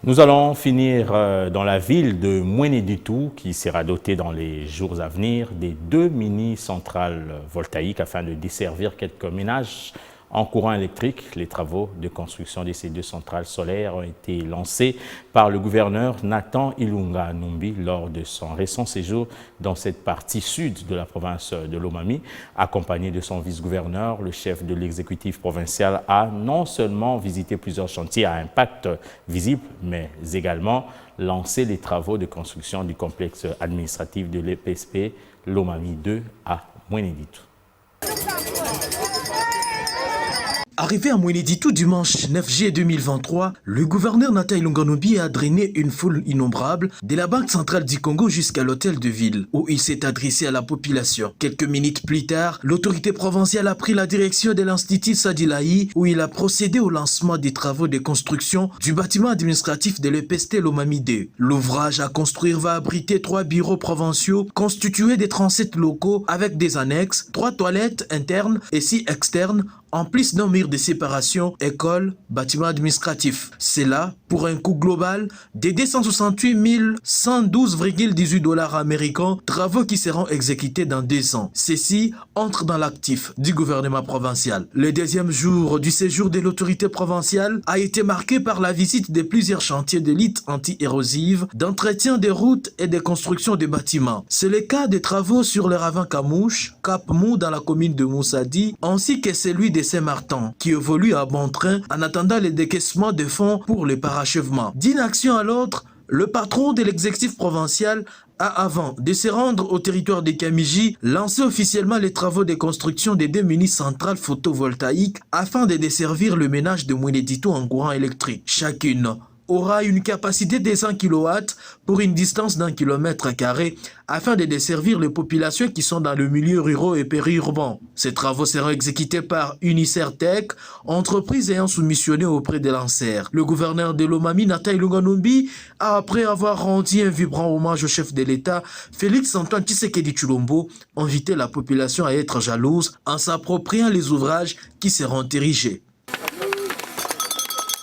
Nous allons finir dans la ville de Mweneditu qui sera dotée dans les jours à venir des 2 mini-centrales voltaïques afin de desservir quelques ménages en courant électrique. Les travaux de construction de ces 2 centrales solaires ont été lancés par le gouverneur Nathan Ilunga Numbi lors de son récent séjour dans cette partie sud de la province de Lomami. Accompagné de son vice-gouverneur, le chef de l'exécutif provincial a non seulement visité plusieurs chantiers à impact visible, mais également lancé les travaux de construction du complexe administratif de l'EPSP Lomami 2 à Mweneditu. Arrivé à Mweneditu dimanche 9 juillet 2023, le gouverneur Nathan Ilunga Numbi a drainé une foule innombrable de la Banque centrale du Congo jusqu'à l'hôtel de ville, où il s'est adressé à la population. Quelques minutes plus tard, l'autorité provinciale a pris la direction de l'Institut Sadilaï, où il a procédé au lancement des travaux de construction du bâtiment administratif de l'EPST Lomami 2. L'ouvrage à construire va abriter 3 bureaux provinciaux constitués de 37 locaux avec des annexes, 3 toilettes internes et 6 externes, en plus d'un mur de séparation, école, bâtiment administratif. C'est là pour un coût global de 268 112,18 $ américains, travaux qui seront exécutés dans 2 ans. Ceci entre dans l'actif du gouvernement provincial. Le deuxième jour du séjour de l'autorité provinciale a été marqué par la visite de plusieurs chantiers de lutte anti-érosive, d'entretien des routes et de construction de bâtiments. C'est le cas des travaux sur le ravin Kamouche, Cap Mou dans la commune de Moussadi, ainsi que celui de Saint-Martin, qui évolue à bon train en attendant le décaissement de fonds pour le parachèvement. D'une action à l'autre, le patron de l'exécutif provincial a, avant de se rendre au territoire de Kamiji, lancé officiellement les travaux de construction des 2 mini-centrales photovoltaïques afin de desservir le ménage de Mweneditu en courant électrique. Chacune aura une capacité de 100 kW pour une distance d'1 km² afin de desservir les populations qui sont dans le milieu rural et périurbain. Ces travaux seront exécutés par Unicertec, entreprise ayant soumissionné auprès de l'ANSER. Le gouverneur de Lomami, Nathan Ilunga Numbi, a, après avoir rendu un vibrant hommage au chef de l'État, Félix-Antoine Tshisekedi Tshilombo, invité la population à être jalouse en s'appropriant les ouvrages qui seront érigés.